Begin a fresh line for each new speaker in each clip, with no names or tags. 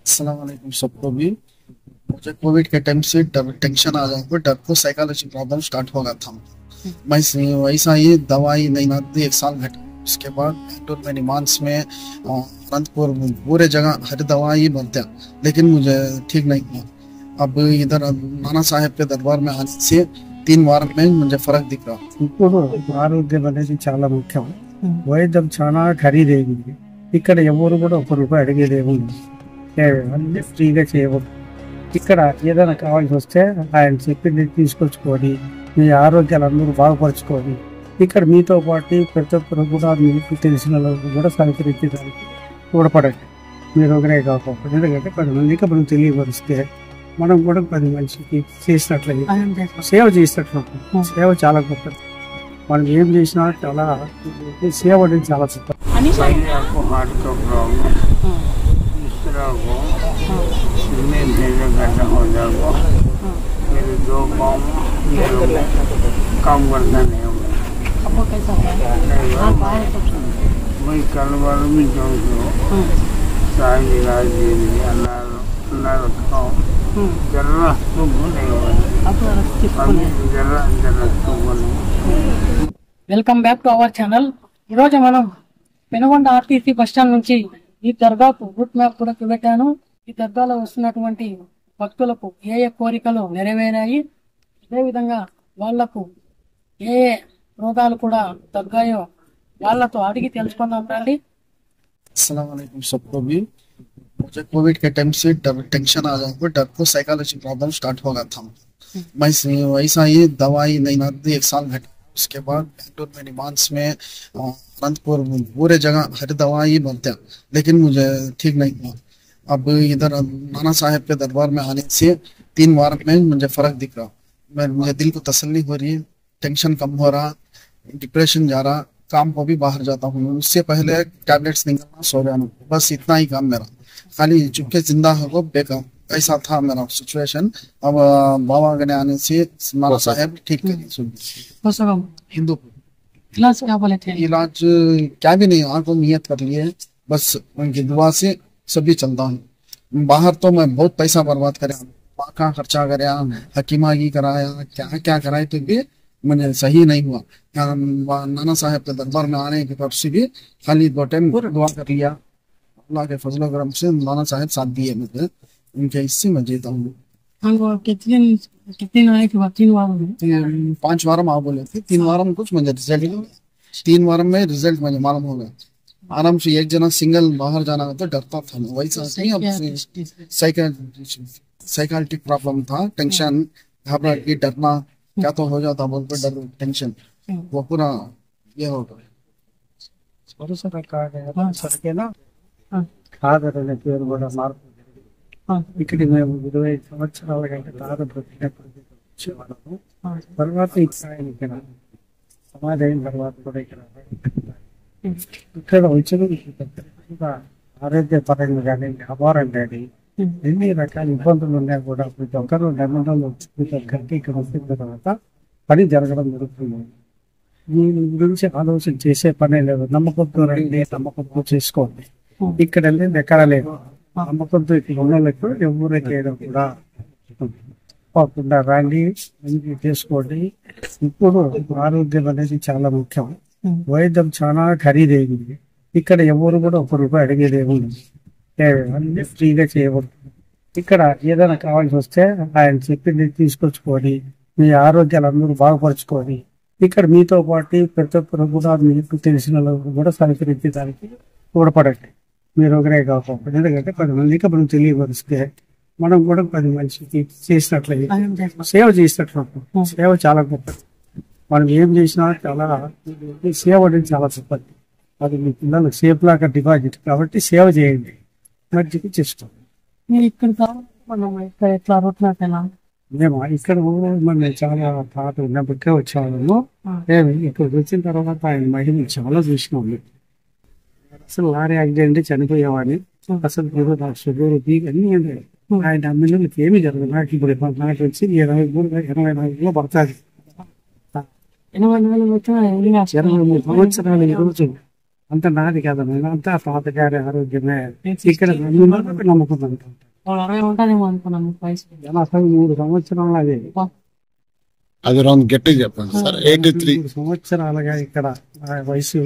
अस्सलाम वालेकुम सबको भी। मुझे कोविड के टाइम से डर टेंशन आ जाता, डर को साइकोलॉजी प्रॉब्लम स्टार्ट हो गया था। मैं वैसा ही दवाई नहीं आती, एक साल घटे। उसके बाद बैंगलोर में निमांस में अनंतपुर में पूरे जगह हर दवाई बनते हैं, लेकिन मुझे ठीक नहीं हुआ। अब इधर नाना साहेब के दरबार में आने से 3 वार में मुझे फर्क दिख रहा।
ఇప్పుడు ఆరోగ్యం అనేది చాలా ముఖ్యం. వైద్యం చాలా ఖరీదైంది. ఇక్కడ ఎవరు కూడా ₹1 అడిగేదేమో అన్ని ఫ్రీగా చేయవచ్చు. ఇక్కడ ఏదైనా కావాల్సి వస్తే ఆయన చెప్పింది తీసుకొచ్చుకొని మీ ఆరోగ్యాలు అందరూ బాగుపరచుకొని ఇక్కడ మీతో పాటు ప్రతి ఒక్కరు కూడా మీకు తెలిసిన వాళ్ళకు కూడా సహకరించడానికి తోడ్పడండి. మీరు ఒకరే కాకపోతే, ఎందుకంటే 10 మందికి మనం తెలియపరిస్తే మనం కూడా 10 మనిషికి చేసినట్లయితే సేవ చేసినట్లు. సేవ చాలా గొప్పది. మనం ఏం చేసినా చాలా సేవ అనేది చాలా గొప్పది.
आपको हार्ट का प्रॉब्लम इस तरह को में भेजा करना हो जाएगा। मेरे 2 पाँव काम करता नहीं होगा। वही कल बार में जो सारी इलाज दे दी, अल्लाह रखाओ जरा सुख नहीं होगा, जरा सुख नहीं।
Welcome back to our channel. ఈరోజు మనం పెనుగొండ ఆర్టీసీ బస్టాండ్ నుంచి ఈ దర్గాకు రూట్ మ్యాప్ కూడా చూపెట్టాను. ఈ దర్గాలో వస్తున్నటువంటి భక్తులకు ఏ ఏ కోరికలు నెరవేరాయి, అదేవిధంగా వాళ్లకు ఏ ఏ రోగాలు కూడా తగ్గాయో వాళ్ళతో అడిగి తెలుసుకుందాం రండి.
अस्सलाम वालेकुम सबको भी। मुझे कोविड के टाइम से डर टेंशन आ जाता, डर को साइकोलॉजी प्रॉब्लम स्टार्ट हो गया था। मैं वैसा ही दवाई नहीं आती, एक साल घटे। उसके बाद बैंगलोर में निमांस में अनंतपुर में पूरे जगह हर दवाई बनते हैं, लेकिन मुझे ठीक नहीं हुआ। अब इधर नाना साहेब के दरबार में आने से 3 वार में मुझे फर्क दिख रहा। मुझे दिल को तसल्ली हो रही है, टेंशन कम हो रहा, डिप्रेशन जा रहा, काम को भी बाहर जाता हूँ। उससे पहले टैबलेट्स निकलना, सो जाना, बस इतना ही काम मेरा। खाली चुपके जिंदा है वो बेकार, ऐसा था मेरा सिचुएशन। अब बाबा के आने से नाना साहेब ठीक करिए। हिंदू
इलाज क्या बोले थे?
इलाज क्या भी नहीं, आंखों नियत कर लिए, बस उनकी दुआ से सभी चलता हूँ। बाहर तो मैं बहुत पैसा बर्बाद कराया, का खर्चा कराया, हकीमागी कराया, क्या क्या कराए, तो भी मुझे सही नहीं हुआ। नाना साहेब के दरबार में आने के बाद से भी खाली 2 टाइम दुआ कर लिया। अल्लाह के फजल करम से नाना साहेब साथ दिए मुझे, उनके हिस्से में जीता हूँ।
कितने आए के बाद 3 वार में
5 वार में आप बोले थे, 3 वार में कुछ मुझे रिजल्ट, 3 वार में रिजल्ट मुझे मालूम हो गया। आराम से एक जना सिंगल बाहर जाना तो डरता था मैं, वैसा नहीं। अब साइकोलॉजिक प्रॉब्लम था, टेंशन, घबराहट की, डरना, क्या तो हो जाता बोल पर डर, टेंशन, वो पूरा ये हो गया।
సరికేనా కాదనే పేరు కూడా మార్పు. ఇక్కడ మేము 25 సంవత్సరాల కంటే దాదాపు వచ్చేవాళ్ళము. తర్వాత ఇక్కడ సమాధి అయిన తర్వాత కూడా ఇక్కడ వచ్చిన ఆరోగ్యపరంగా కానీ వ్యాపారం కానీ ఎన్ని రకాల ఇబ్బందులు ఉన్నా కూడా ప్రతి ఒక్కరు నిర్మాణంలో ప్రతి ఒక్కరికి ఇక్కడ వచ్చిన తర్వాత పని జరగడం జరుగుతుంది. దీని గురించి ఆలోచన చేసే పనే లేదు. నమ్మకంతో రండి, నమ్మకంతో చేసుకోండి. ఇక్కడ వెళ్ళింది ఎక్కడ లేదు. నమ్మకంతో ఇక్కడ ఉన్నలకు ఎవరు చేయడం కూడా పోకుండా రండి, చేసుకోండి. ఇప్పుడు ఆరోగ్యం అనేది చాలా ముఖ్యం. వైద్యం చాలా ఖరీదైంది. ఇక్కడ ఎవరు కూడా ₹1 అడిగేదేమో అన్ని ఫ్రీగా చేయవచ్చు. ఇక్కడ ఏదైనా కావాల్సి వస్తే ఆయన చెప్పింది తీసుకొచ్చుకొని మీ ఆరోగ్యాలు అందరూ బాగుపరచుకొని ఇక్కడ మీతో పాటు ప్రతి ఒక్కరు కూడా మీకు తెలిసిన వాళ్ళకు కూడా సహకరించడానికి తోడ్పడండి. మీరు ఒకరే కాకపోతే, ఎందుకంటే 10 మందికి మనం తెలియపరిస్తే మనం కూడా 10 మనిషికి చేసినట్లయితే సేవ చేసినట్లు. సేవ చాలా గొప్పది. మనం ఏం చేసినా చాలా సేవ అనేది చాలా గొప్పది. అది మీ పిల్లలకు సేఫ్ లాగా డిపాజిట్ కాబట్టి సేవ చేయండి, మంచిగా చేసుకోండి.
మీరు ఇక్కడ మనం ఇక్కడ ఎట్లా రూట్ మ్యాప్ ఎలా?
మేము ఇక్కడ మన చాలా పాత ఉన్నప్పటికే వచ్చేవాళ్ళము. మేము ఇక్కడికి వచ్చిన తర్వాత ఆయన మహిళ చాలా చూసినాము. అసలు లారీ యాక్సిడెంట్ చనిపోయేవాడిని. అసలు నాకు షుగర్, బీపీ అన్ని ఉండేవి. ఆయన అమ్మిళ్ళకి ఏమీ జరగదు. నాకు ఇప్పుడు నాకు వచ్చి 24 పడుతుంది.
24
23 సంవత్సరాలు ఈ రోజు అంత నాది కదా, నేను అంతా తాతగారి ఆరోగ్యమే ఇక్కడ నమ్ముకుంది అంటారు.
60 ఉంటుందేమో అనుకున్నాను వయసు.
83 సంవత్సరాలు అది.
అది రౌండ్ గట్టిగా చెప్పండి సార్. 83
సంవత్సరాలుగా ఇక్కడ ఆ వయసు.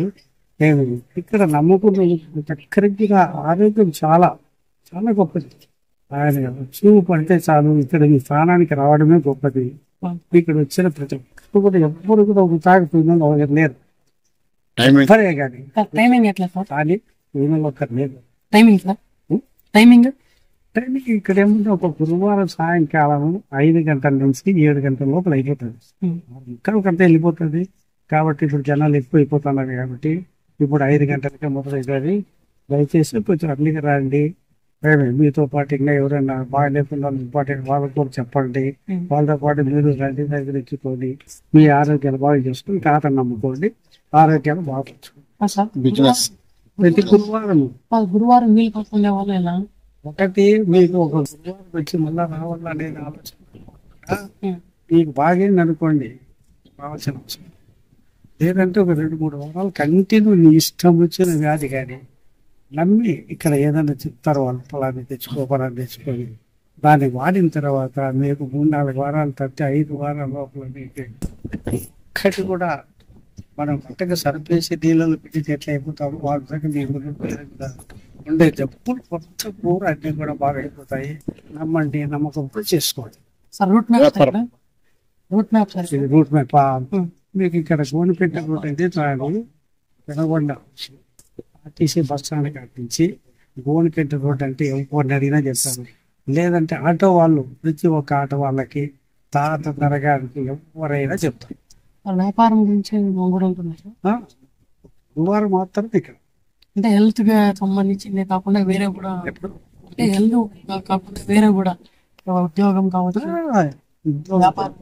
నేను ఇక్కడ నమ్ముకున్న చక్కగా ఆరోగ్యం చాలా చాలా గొప్పది. ఆయన చూపు అంటే చాలు, ఇక్కడ ఈ స్థానానికి రావడమే గొప్పది. ఇక్కడ వచ్చిన ప్రతి ఒక్కరు కూడా ఎవ్వరు కూడా ఒక తాగుతుందని ఒకరు లేరు. సరే కానీ
టైమింగ్ ఎట్లా సార్?
కానీ వీళ్ళలో ఒకరు లేరు.
టైమింగ్ సార్, టైమింగ్
టైంకి ఇక్కడ ఏముంది, ఒక గురువారం సాయంకాలం 5 గంటల నుంచి 7 గంటల లోపల అయిపోతుంది. ఇక్కడ ఒకంతా వెళ్ళిపోతుంది కాబట్టి ఇప్పుడు జనాలు ఎక్కువ అయిపోతున్నారు కాబట్టి ఇప్పుడు 5 గంటలకే మొదలవుతుంది. దయచేసి కొంచెం అర్లీగా రండి. మీతో పాటు ఇంకా ఎవరైనా బాగా లేకుండా ఇంపార్టెంట్ వాళ్ళకి కూడా చెప్పండి. వాళ్ళతో పాటు మీరు రండి, దగ్గర ఇచ్చుకోండి, మీ ఆరోగ్యాలు బాగా చేసుకుని తాతను నమ్ముకోండి, ఆరోగ్యాలు బాగుంటుంది. ప్రతి
గురువారం వీలు పడుతుండే వాళ్ళు ఎలా?
ఒకటి మీకు ఒక గురువారం వచ్చి మళ్ళా రావాలనే ఆలోచన మీకు బాగైంది అనుకోండి, రావాల్సిన అవసరం లేదంటే ఒక 2-3 వారాలు కంటిన్యూ నీ ఇష్టం వచ్చిన వ్యాధి కానీ నమ్మి ఇక్కడ ఏదైనా చెప్తారు వాళ్ళు, ఫలాన్ని తెచ్చుకొని దాన్ని వాడిన తర్వాత మీకు 3-4 వారాలు తప్పితే 5 వారాల లోపల మీకు ఒక్కటి కూడా మనం కరెక్ట్గా సరిపేసి నీళ్ళలో పెట్టి ఎట్లా అయిపోతాము వాళ్ళ దగ్గర మీకు ఉండే జబ్బులు కొత్త కూర అన్నీ కూడా బాగా అయిపోతాయి. నమ్మండి, నమ్మకంతో చేసుకోండి.
రూట్
మ్యాప్ మీకు ఇక్కడ గోనిపేట రూట్ అయితే చాలు. పెనగొండ ఆర్టీసీ బస్ స్టాండ్ కట్టించి గోనిపేట రోడ్ అంటే ఎవరిని అడిగినా చెప్తారు. లేదంటే ఆటో వాళ్ళు, ప్రతి ఒక్క ఆటో వాళ్ళకి తాత తరగానికి ఎవరైనా చెప్తారు.
వ్యాపారం గురించి కూడా ఉంటుంది సార్.
గురువారం మాత్రం ఇక్కడ
అంటే హెల్త్ గా సంబంధించింది కాకుండా వేరే కూడా, అంటే హెల్త్ కాకుండా వేరే కూడా ఉద్యోగం కావచ్చు,
వ్యాపారం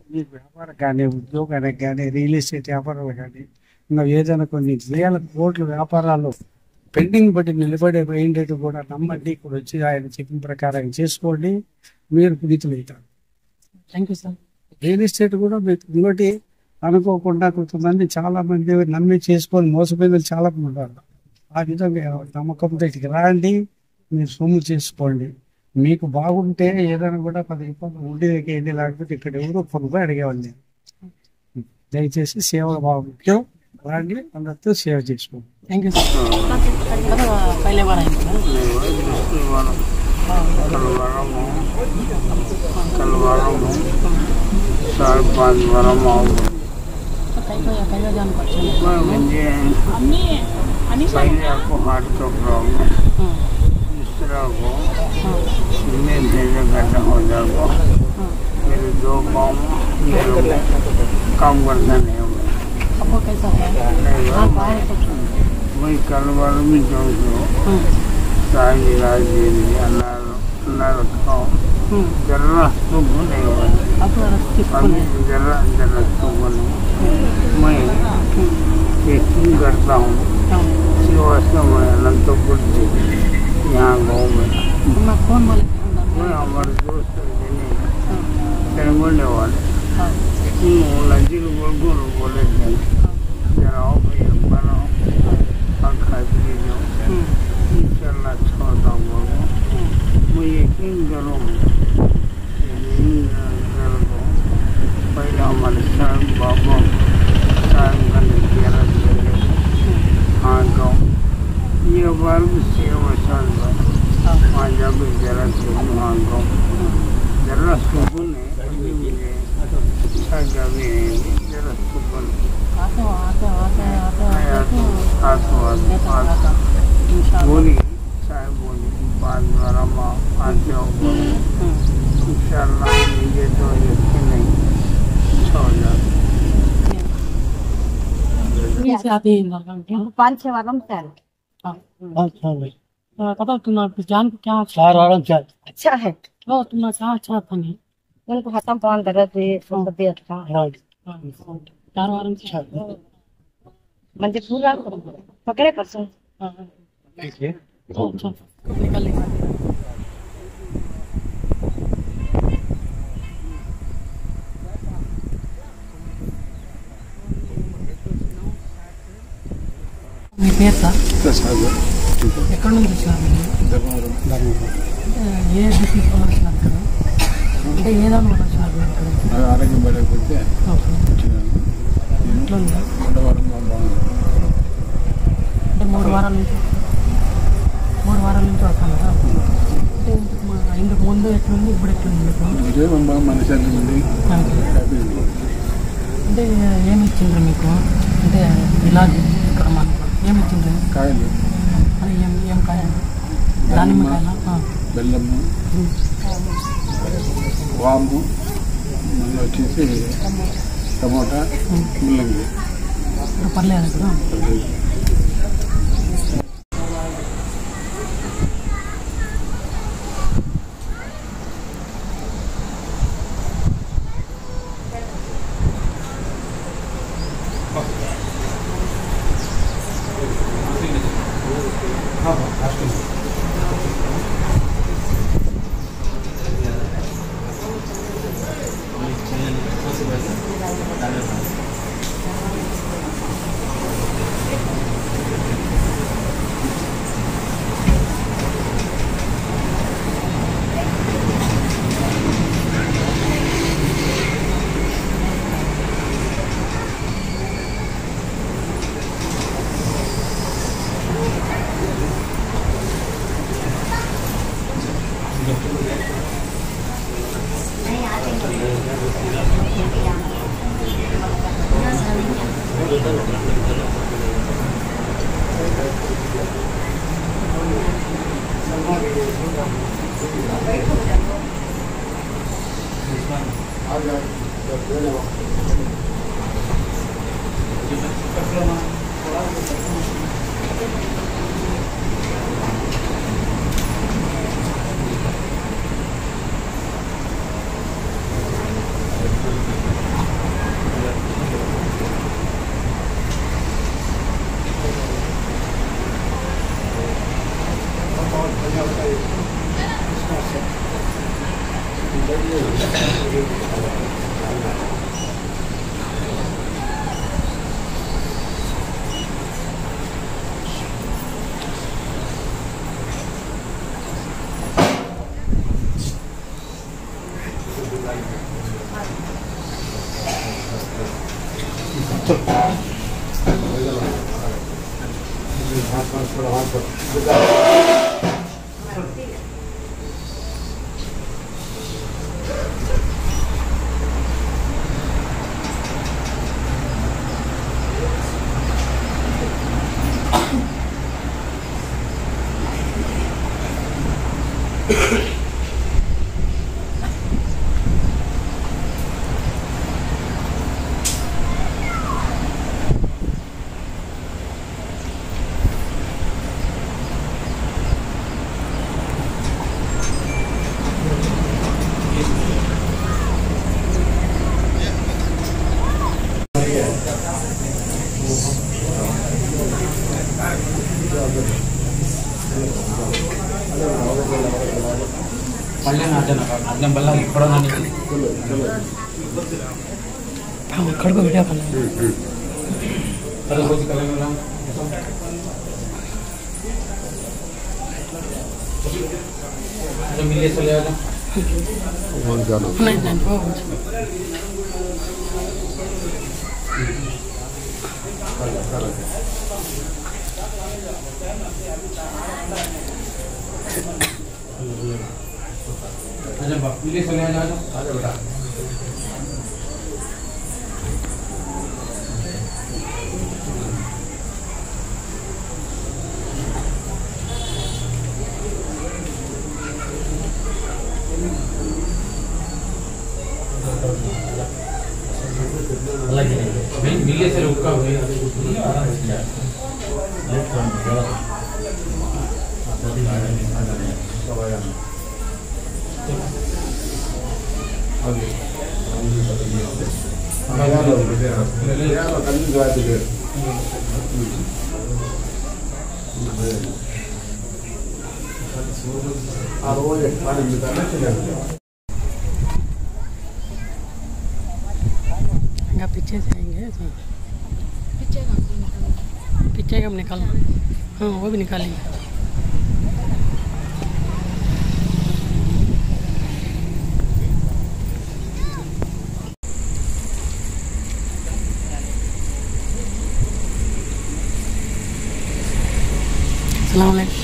కానీ ఉద్యోగానికి కానీ రియల్ ఎస్టేట్ వ్యాపారాలు కానీ ఇంకా ఏదైనా కొన్ని వేల కోట్ల వ్యాపారాలు పెండింగ్ బట్టి నిలబడే ఏంటంటే కూడా నమ్మండి. ఇక్కడ వచ్చి ఆయన చెప్పిన ప్రకారం చేసుకోండి, మీరు పునీతులు అవుతారు.
Thank you sir.
Real estate కూడా మీకు ఇంకోటి అనుకోకుండా కొంతమంది చాలా మంది నమ్మి చేసుకొని మోసపోయిన చాలా మంది ఉన్నారు. ఆ విధంగా నమ్మకంతో ఇక్కడికి రాండి, మీరు సొమ్ము చేసుకోండి. మీకు బాగుంటే ఏదైనా కూడా 10 రూపాయలు ఉండి వెళ్ళి, లేకపోతే ఇక్కడ ఎవరో కొనుగోలు అడిగేవాళ్ళు. దయచేసి సేవ బాగా ముఖ్యం, రాండి, అందరితో సేవ చేసుకోండి.
Thank you sir. పहले बार आए
साल 5 वारम आओगे पहले आपको हार्ट का प्रॉब्लम, इस तरह को में भेजा गड्ढा हो जाएगा, मेरे 2 पाँव काम करना नहीं होगा।
आपको कैसा है?
वही कल बार में जो साई इलाज दे दिए, अनार खाओ, जरा सुख नहीं होगा, जरा जरा सुख नहीं। मैं टेस्टिंग करता हूँ श्रीवास्तव में अनंतपुर से, यहाँ गाँव में।
कौन बोले?
मैं हमारे दोस्त बोलने वाले नजीक बोले थे, जरा आओ भैया बनाओ और खा पी जाओ, इंशाल्लाह अच्छा होता बोलो। मैं यकीन करूँ पहले हमारे साहब बाबा साहब का निकारा हाँ गाँव ये बार भी सेवा साल वहाँ जाकर जरा सुकून, हाँ गाँव जरा सुकून है, अभी मुझे जरा सुकून बोली साहब बोली 5 बार आते हो इंशाल्लाह, मुझे तो यकीन नहीं अच्छा हो जाता।
से आते हैं
5-6 वारम चल।
पता तुम्हारे जान को क्या
4 वारम चल
अच्छा है।
वो तुम्हारा क्या अच्छा था नहीं
उनको खत्म पान दर्द है, तबीयत का
4 वारम से
मंदिर पूरा पकड़े परसों
देखिए
अच्छा निकल निकल పేరు సార్
ప్రసాద్
ఎక్కడి నుంచి వచ్చినారు
ధర్మవరం.
అంటే ఏ డిసీజ్ వల్ల వచ్చినారు ఇక్కడ అంటే ఏ దాని వల్ల వచ్చినారు ఇక్కడ
నాకు ఆరోగ్యం పడకపోతే
ఓకే
వచ్చినాను.
ఇంట్లో ఉందా?
ఉండవరంగా బాగుంది.
అంటే 3 వారాల నుంచి వస్తాను కదా అంటే ఇందుకు ముందు ఎట్లుంది ఇప్పుడు ఎట్లుంది మీకు
ఇదే బాగా మనిషి ఉంది. హ్యాపీ ఉంది.
అంటే ఏమి ఇచ్చిండ్రు మీకు అంటే ఇలాజ్ ఇక్కడ మనకు ఏమి ఇచ్చిండ్రు
కాయలు
అని ఏం కాయలు దానిమ్మకాయలా
బెల్లము వాము మళ్ళీ వచ్చేసి టమోటా ముల్లంగి.
ఇప్పుడు పర్లేదు కదా ಕಡುಬು ವಿಡಿಯೋ ಕಾಲ್ पीछे से आएंगे पीछे हम निकालना, हाँ वो भी निकालेंगे। अस्सलाम वालेकुम।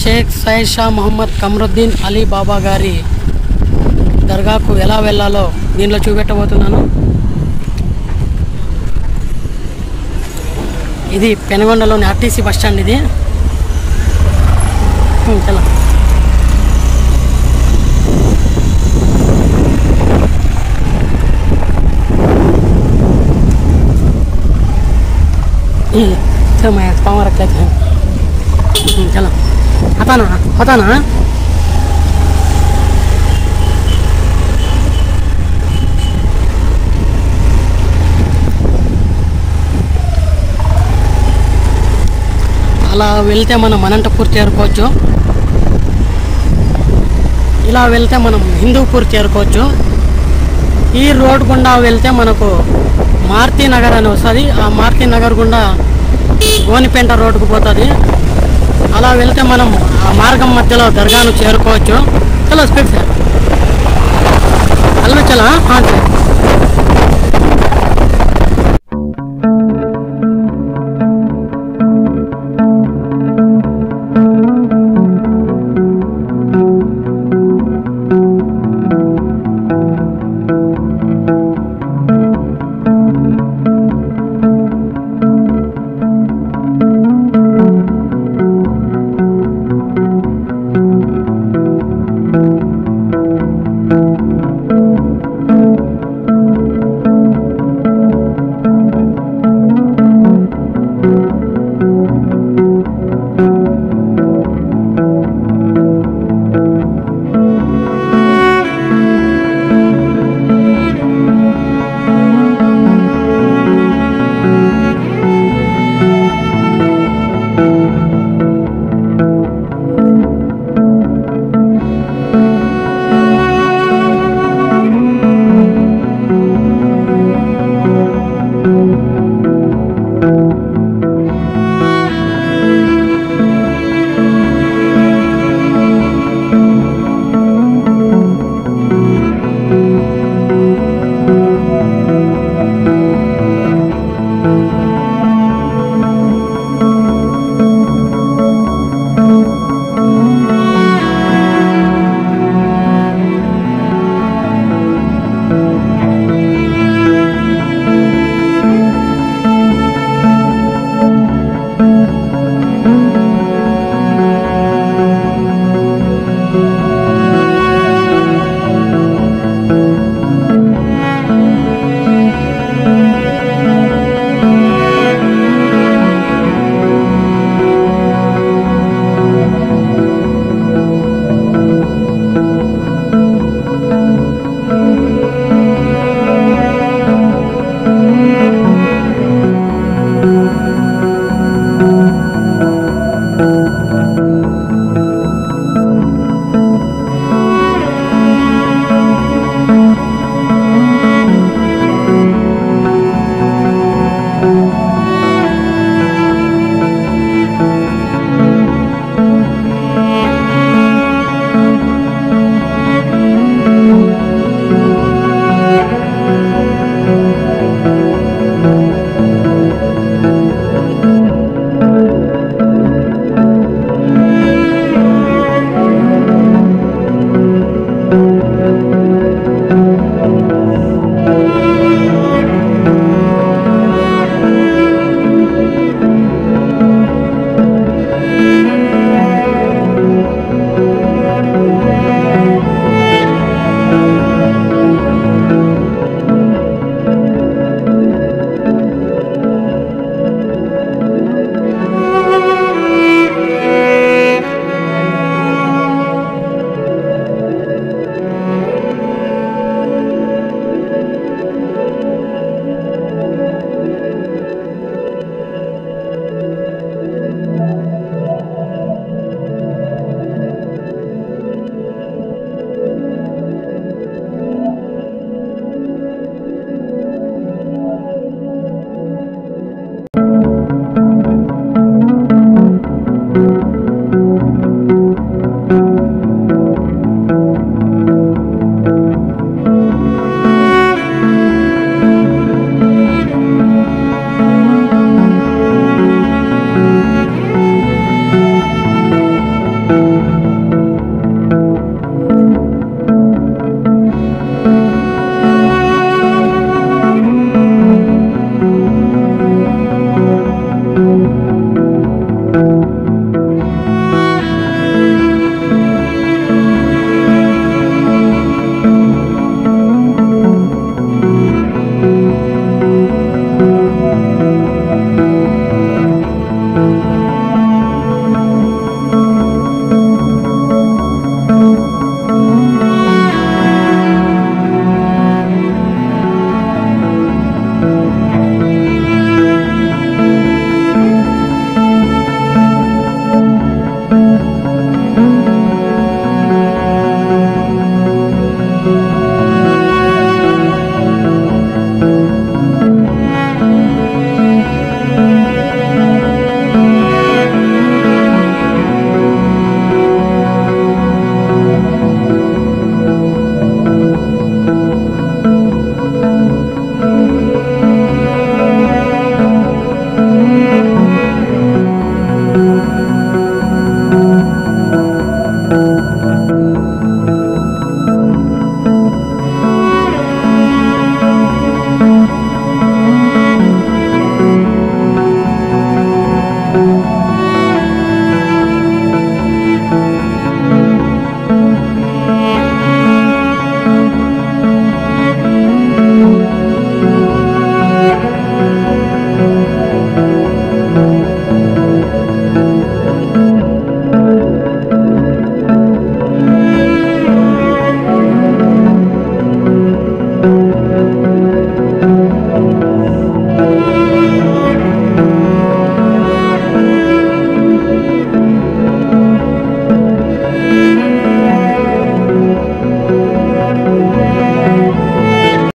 షేక్ సయ్యద్ షా మొహమ్మద్ కమరుద్దీన్ అలీ బాబా గారి దర్గాకు ఎలా వెళ్ళాలో దీనిలో చూపెట్టబోతున్నాను. ఇది పెనుగొండలోని ఆర్టీసీ బస్ స్టాండ్. ఇది చలో मैं पाँव रख लेते हैं. चलो आता ना అలా వెళ్తే మనం అనంతపూర్ చేరుకోవచ్చు. ఇలా వెళ్తే మనం హిందూపూర్ చేరుకోవచ్చు. ఈ రోడ్ గుండా వెళ్తే మనకు మారుతి నగర్ అని వస్తుంది. ఆ మారుతి నగర్ గుండా గోనిపేంట రోడ్డుకు పోతుంది. అలా వెళ్తే మనం ఆ మార్గం మధ్యలో దర్గాను చేరుకోవచ్చు. చలో స్పీడ్ సార్ అల్లు చలా.